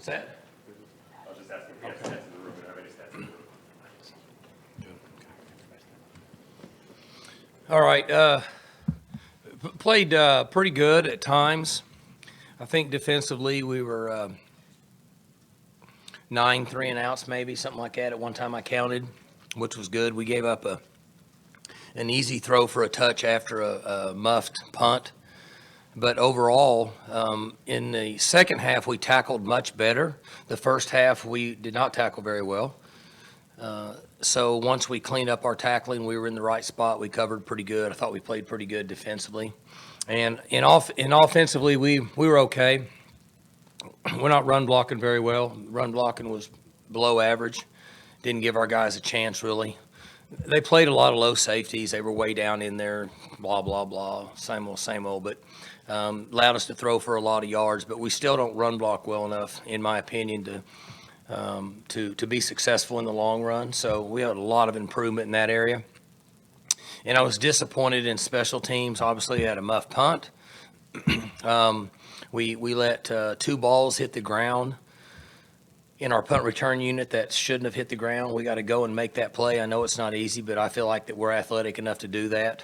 What's that? I was just asking if you have stats in the room, and how many stats in the room. All right. Played pretty good at times. I think defensively we were 9 3-and-outs, maybe something like that. At one time I counted, which was good. We gave up an easy throw for a touch after a muffed punt. But overall, in the second half, we tackled much better. The first half, we did not tackle very well. So once we cleaned up our tackling, we were in the right spot. We covered pretty good. I thought we played pretty good defensively. And in offensively, we were okay. We're not run blocking very well. Run blocking was below average. Didn't give our guys a chance, really. They played a lot of low safeties. They were way down in there, blah, blah, blah, same old. But allowed us to throw for a lot of yards. But we still don't run block well enough, in my opinion, to be successful in the long run. So we had a lot of improvement in that area. And I was disappointed in special teams. Obviously, we had a muff punt. We let 2 balls hit the ground in our punt return unit that shouldn't have hit the ground. We got to go and make that play. I know it's not easy, but I feel like that we're athletic enough to do that.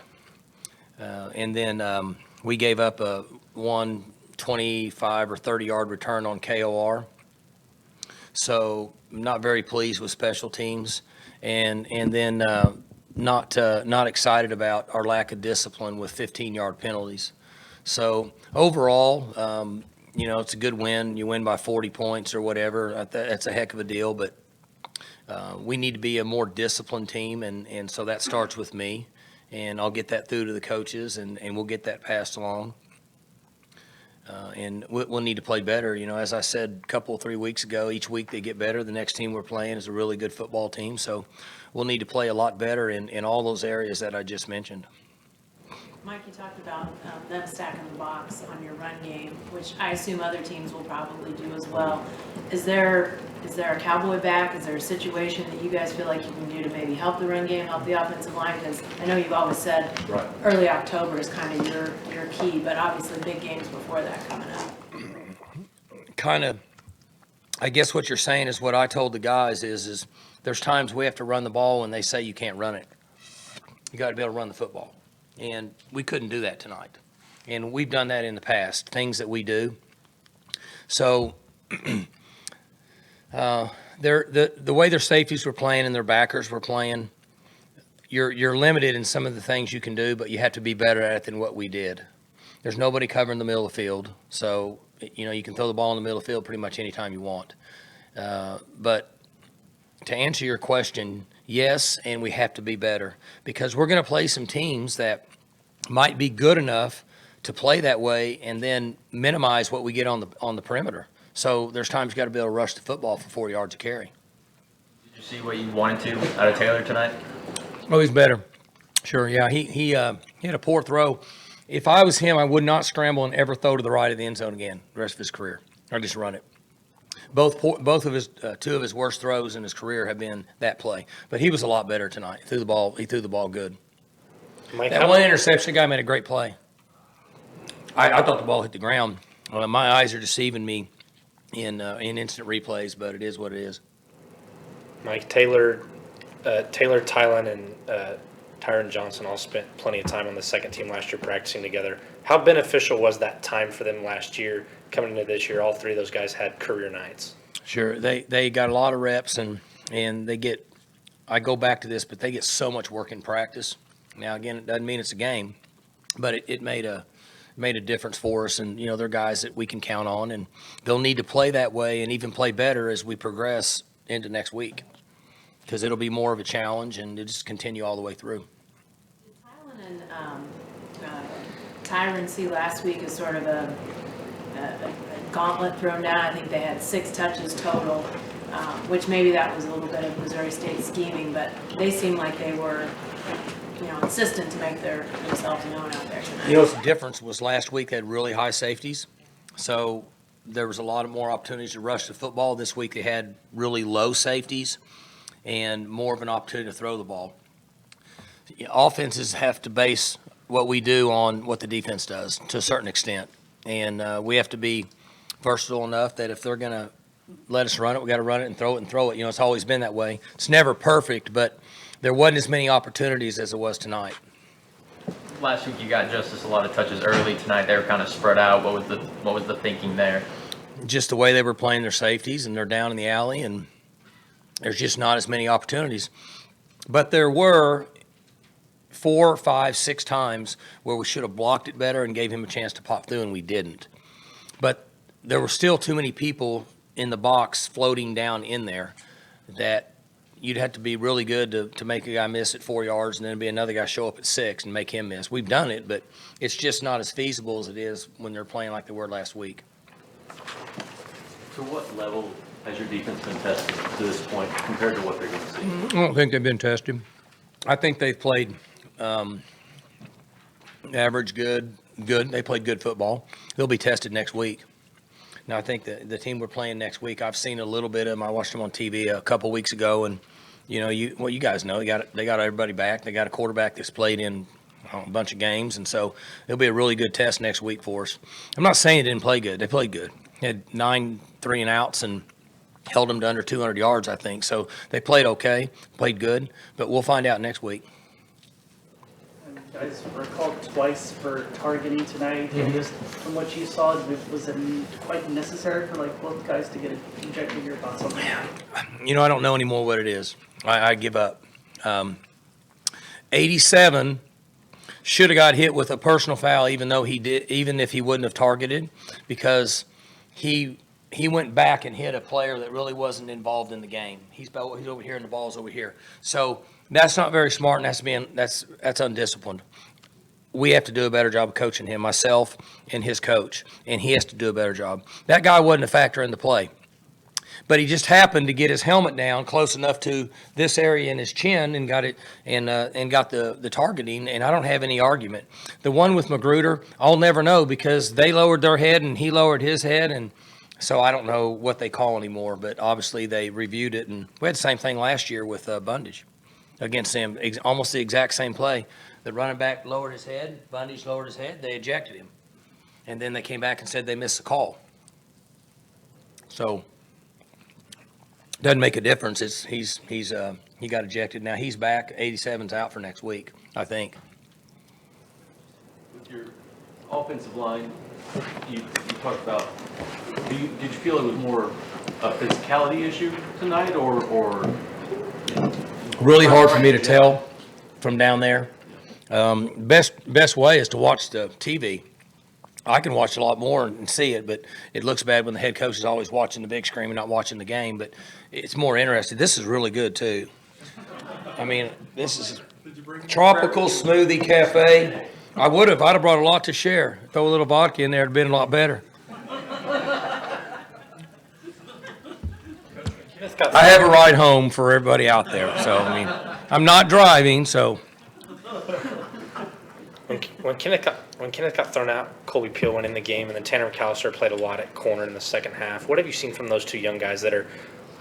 And then we gave up a 25 or 30-yard return on KOR. So I'm not very pleased with special teams. And then not excited about our lack of discipline with 15-yard penalties. So overall, it's a good win. You win by 40 points or whatever. That's a heck of a deal. But we need to be a more disciplined team, and so that starts with me. And I'll get that through to the coaches, and we'll get that passed along. And we'll need to play better. As I said a 3 weeks ago, each week they get better. The next team we're playing is a really good football team. So we'll need to play a lot better in all those areas that I just mentioned. Mike, you talked about them stacking the box on your run game, which I assume other teams will probably do as well. Is there a Cowboy back? Is there a situation that you guys feel like you can do to maybe help the run game, help the offensive line? Because I know you've always said early October is kind of your key, but obviously big games before that coming up. I guess what you're saying is what I told the guys is there's times we have to run the ball and they say you can't run it. You got to be able to run the football. And we couldn't do that tonight. And we've done that in the past, things that we do. So the way their safeties were playing and their backers were playing, you're limited in some of the things you can do, but you have to be better at it than what we did. There's nobody covering the middle of the field. So, you can throw the ball in the middle of the field pretty much anytime you want. But to answer your question, yes, and we have to be better because we're going to play some teams that might be good enough to play that way and then minimize what we get on the perimeter. So there's times you got to be able to rush the football for 4 yards of carry. Did you see what you wanted to out of Taylor tonight? Oh, he's better. Sure, yeah. He had a poor throw. If I was him, I would not scramble and ever throw to the right of the end zone again the rest of his career. I'd just run it. Both of his 2 of his worst throws in his career have been that play. But he was a lot better tonight. He threw the ball good. Mike, That one interception guy made a great play. I thought the ball hit the ground. My eyes are deceiving me in instant replays, but it is what it is. Mike, Taylor, Tylen, and Tyron Johnson all spent plenty of time on the second team last year practicing together. How beneficial was that time for them last year? Coming into this year, all 3 of those guys had career nights. Sure, they got a lot of reps, and they get. I go back to this, but they get so much work in practice. Now, again, it doesn't mean it's a game, but it made a difference for us, and they're guys that we can count on, and they'll need to play that way and even play better as we progress into next week, because it'll be more of a challenge, and it'll just continue all the way through. Did Tylen and Tyron see last week as sort of a gauntlet thrown down? I think they had 6 touches total, which maybe that was a little bit of Missouri State scheming, but they seemed like they were insistent to make themselves known out there tonight. The difference was last week they had really high safeties, so there was a lot of more opportunities to rush the football. This week they had really low safeties and more of an opportunity to throw the ball. Offenses have to base what we do on what the defense does to a certain extent, and we have to be versatile enough that if they're going to let us run it. We got to run it and throw it. You know, it's always been that way. It's never perfect, but there wasn't as many opportunities as there was tonight. Last week you got Justice a lot of touches early. Tonight they were kind of spread out. What was the thinking there? Just the way they were playing their safeties, and they're down in the alley, and there's just not as many opportunities. But there were 4, 5, 6 times where we should have blocked it better and gave him a chance to pop through, and we didn't. But there were still too many people in the box floating down in there that you'd have to be really good to make a guy miss at 4 yards and then be another guy show up at 6 and make him miss. We've done it, but it's just not as feasible as it is when they're playing like they were last week. To what level has your defense been tested to this point compared to what they're going to see? I don't think they've been tested. I think they've played average, good. They played good football. They'll be tested next week. Now, I think the team we're playing next week, I've seen a little bit of them. I watched them on TV a couple weeks ago, and you know, you guys know, they got everybody back. They got a quarterback that's played in a bunch of games, and so it'll be a really good test next week for us. I'm not saying they didn't play good. They played good. They had 9 3-and-outs and held them to under 200 yards, I think. So they played okay, played good, but we'll find out next week. Guys were called twice for targeting tonight, and just from what you saw, was it quite necessary for like both guys to get ejected? Your thoughts on that? You know, I don't know anymore what it is. I give up. 87 should have got hit with a personal foul, even if he wouldn't have targeted, because he went back and hit a player that really wasn't involved in the game. He's over here and the ball's over here. So that's not very smart, and that's undisciplined. We have to do a better job of coaching him, myself and his coach, and he has to do a better job. That guy wasn't a factor in the play, but he just happened to get his helmet down close enough to this area in his chin and got it and got the targeting. And I don't have any argument. The one with Magruder, I'll never know because they lowered their head and he lowered his head, and so I don't know what they call anymore. But obviously they reviewed it, and we had the same thing last year with Bundage against him, almost the exact same play. The running back lowered his head, Bundage lowered his head, they ejected him. And then they came back and said they missed the call. So doesn't make a difference. He got ejected. Now he's back. 87's out for next week, I think. With your offensive line, you talked about, did you feel it was more a physicality issue tonight or Really hard for me to tell from down there. Best way is to watch the TV. I can watch a lot more and see it, but it looks bad when the head coach is always watching the big screen and not watching the game. But it's more interesting. This is really good too. I mean, this is tropical smoothie cafe. I'd have brought a lot to share. Throw a little vodka in there, it'd been a lot better. I have a ride home for everybody out there, so I mean, I'm not driving, so. When Kenneth got thrown out, Colby Peel went in the game, and then Tanner McAllister played a lot at corner in the second half. What have you seen from those two young guys that are,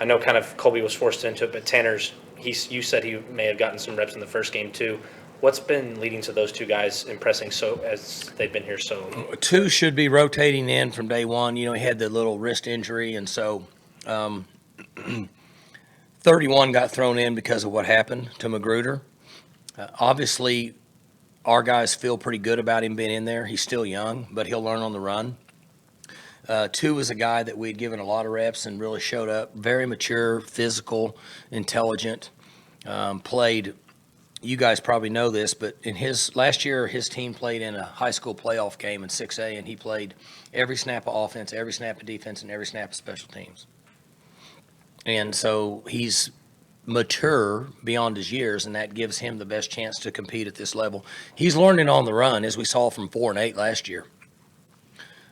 I know kind of Colby was forced into it, but Tanner's, you said he may have gotten some reps in the first game too. What's been leading to those two guys impressing so as they've been here so? 2 should be rotating in from day one. You know, he had the little wrist injury, and so 31 got thrown in because of what happened to Magruder. Obviously, our guys feel pretty good about him being in there. He's still young, but he'll learn on the run. 2 was a guy that we'd given a lot of reps and really showed up. Very mature, physical, intelligent, played. You guys probably know this, but in last year, his team played in a high school playoff game in 6A, and he played every snap of offense, every snap of defense, and every snap of special teams. And so he's mature beyond his years, and that gives him the best chance to compete at this level. He's learning on the run, as we saw from 4 and 8 last year.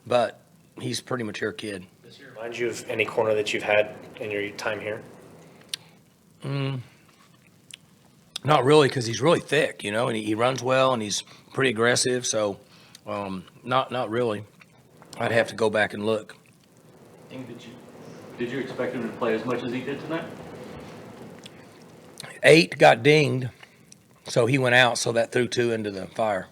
But he's a pretty mature kid. Does he remind you of any corner that you've had in your time here? Not really, because he's really thick, you know, and he runs well, and he's pretty aggressive. So, not really. I'd have to go back and look. Did you expect him to play as much as he did tonight? 8 got dinged, so he went out, so that threw 2 into the fire.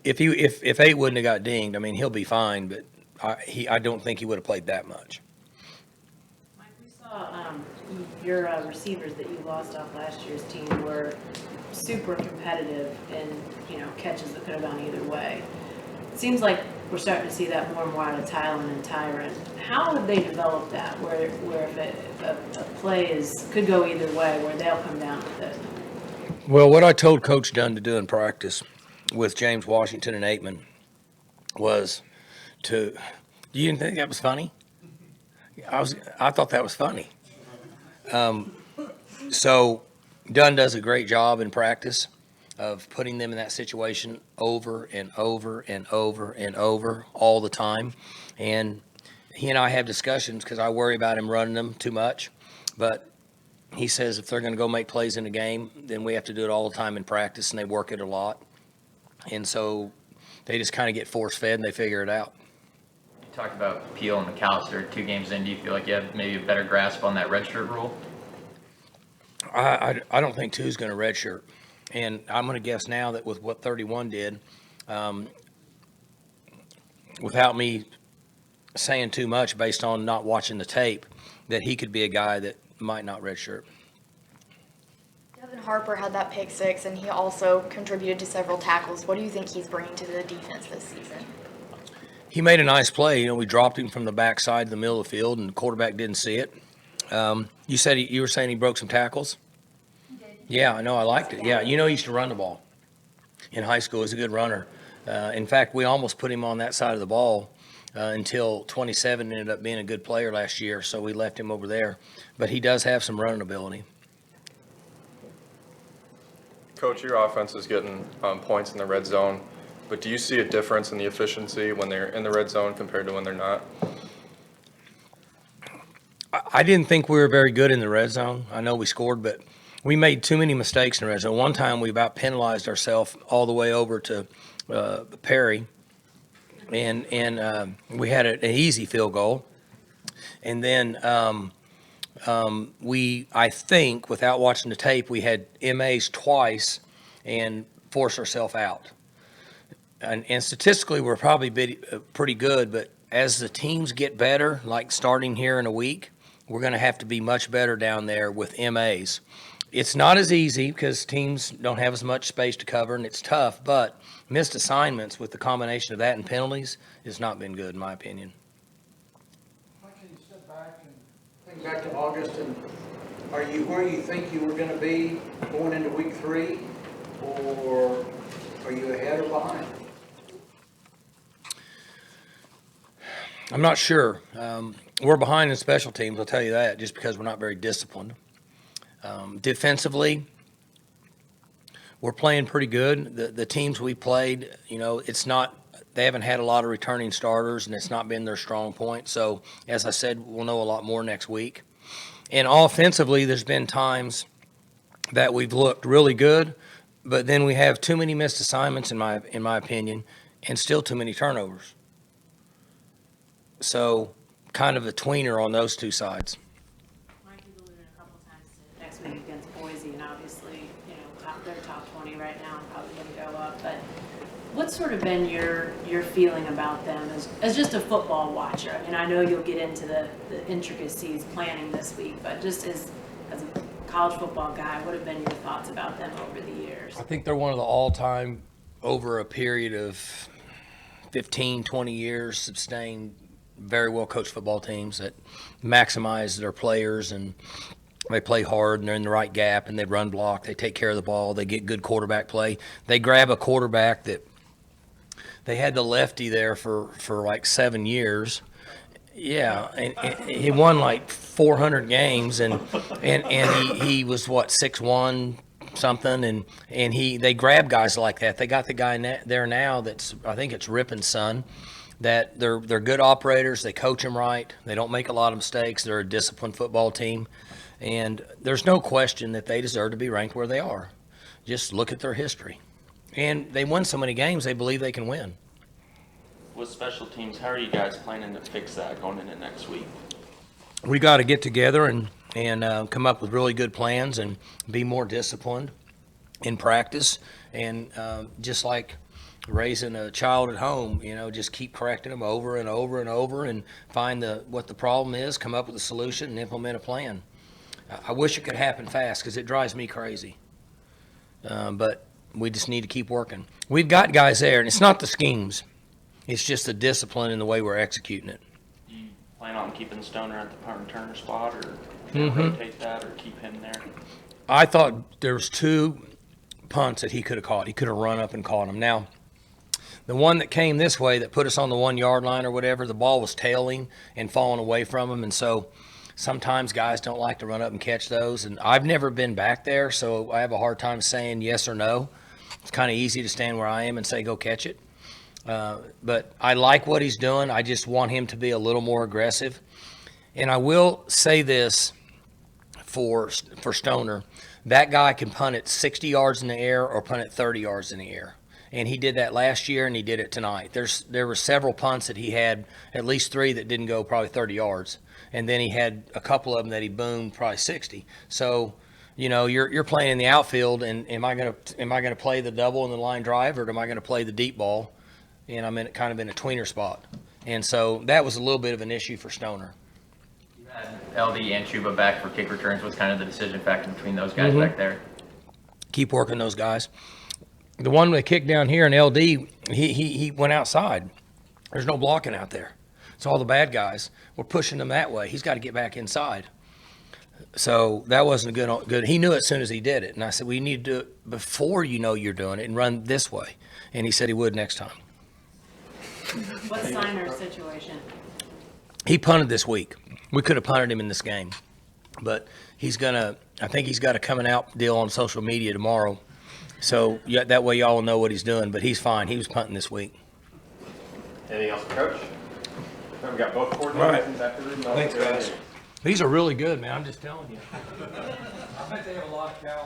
If 8 wouldn't have got dinged, I mean, he'll be fine, but I don't think he would have played that much. Your receivers that you lost off last year's team were super competitive in, catches that could have gone either way. It seems like we're starting to see that more and more out of Tylen and Tyron. How would they develop that, where if a play could go either way, where they'll come down with it? Well, what I told Coach Dunn to do in practice with James Washington and Aitman was you didn't think that was funny? I thought that was funny. So Dunn does a great job in practice of putting them in that situation over and over and over and over all the time. And he and I have discussions because I worry about him running them too much. But he says if they're going to go make plays in a game, then we have to do it all the time in practice, and they work it a lot. And so they just kind of get force-fed and they figure it out. You talked about Peel and McAllister 2 games in. Do you feel like you have maybe a better grasp on that redshirt rule? I don't think two's going to redshirt. And I'm going to guess now that with what 31 did, without me saying too much based on not watching the tape, that he could be a guy that might not redshirt. Devin Harper had that pick six, and he also contributed to several tackles. What do you think he's bringing to the defense this season? He made a nice play. We dropped him from the backside to the middle of the field, and the quarterback didn't see it. You said you were saying he broke some tackles? Yeah, I know. I liked it. Yeah, he used to run the ball in high school. He's a good runner. In fact, we almost put him on that side of the ball until 27 ended up being a good player last year, so we left him over there. But he does have some running ability. Coach, your offense is getting points in the red zone, but do you see a difference in the efficiency when they're in the red zone compared to when they're not? I didn't think we were very good in the red zone. I know we scored, but we made too many mistakes in the red zone. One time we about penalized ourselves all the way over to Perry, and we had an easy field goal. And then I think, without watching the tape, we had MAs twice and forced ourselves out. And statistically, we're probably pretty good, but as the teams get better, like starting here in a week, we're going to have to be much better down there with MAs. It's not as easy because teams don't have as much space to cover, and it's tough, but missed assignments with the combination of that and penalties has not been good, in my opinion. Why can't you sit back and think back to August, and are you where you think you were going to be going into week 3, or are you ahead or behind? I'm not sure. We're behind in special teams, I'll tell you that, just because we're not very disciplined. Defensively, we're playing pretty good. The teams we played, they haven't had a lot of returning starters, and it's not been their strong point. So, as I said, we'll know a lot more next week. And offensively, there's been times that we've looked really good, but then we have too many missed assignments, in my opinion, and still too many turnovers. So, kind of a tweener on those two sides. Mike, you've alluded a couple times to next week against Boise, and obviously, they're top 20 right now and probably going to go up. But what's sort of been your feeling about them as just a football watcher? I mean, I know you'll get into the intricacies planning this week, but just as a college football guy, what have been your thoughts about them over the years? I think they're one of the all-time, over a period of 15, 20 years, sustained, very well-coached football teams that maximize their players, and they play hard, and they're in the right gap, and they run block, they take care of the ball, they get good quarterback play. They grab a quarterback that they had the lefty there for like 7 years. Yeah, and he won like 400 games, and he was, 6'1", something, and they grab guys like that. They got the guy there now that's, I think it's Rippon's son, that they're good operators. They coach them right. They don't make a lot of mistakes. They're a disciplined football team, and there's no question that they deserve to be ranked where they are. Just look at their history, and they won so many games they believe they can win. With special teams, how are you guys planning to fix that going into next week? We got to get together and come up with really good plans and be more disciplined in practice, and just like raising a child at home, just keep correcting them over and over and over and find what the problem is, come up with a solution and implement a plan. I wish it could happen fast because it drives me crazy. But we just need to keep working. We've got guys there, and it's not the schemes. It's just the discipline and the way we're executing it. Do you plan on keeping Stoner at the punt returner spot, or rotate that, or keep him there? I thought there was 2 punts that he could have caught. He could have run up and caught them. Now, the one that came this way that put us on the 1-yard line or whatever, the ball was tailing and falling away from him, and so sometimes guys don't like to run up and catch those, and I've never been back there, so I have a hard time saying yes or no. It's kind of easy to stand where I am and say, go catch it. But I like what he's doing. I just want him to be a little more aggressive. And I will say this for Stoner. That guy can punt it 60 yards in the air or punt it 30 yards in the air. And he did that last year, and he did it tonight. There were several punts that he had, at least 3 that didn't go probably 30 yards. And then he had a couple of them that he boomed probably 60. So, you're playing in the outfield, and am I gonna play the double in the line drive, or am I gonna play the deep ball? And I'm kind of in a tweener spot. And so that was a little bit of an issue for Stoner. You had LD and Chuba back for kick returns. What's kind of the decision factor between those guys back there? Keep working those guys. The one that kicked down here in LD, he went outside. There's no blocking out there. So all the bad guys were pushing him that way. He's got to get back inside. So that wasn't good. He knew it as soon as he did it. And I said, we need to do it before you know you're doing it and run this way. And he said he would next time. What's Steiner's situation? He punted this week. We could have punted him in this game. But I think he's got a coming out deal on social media tomorrow. So that way y'all will know what he's doing. But he's fine. He was punting this week. Anything else, Coach? We got both coordinators after the Thanks, guys. These are really good, man. I'm just telling you. I bet they have a lot of cows.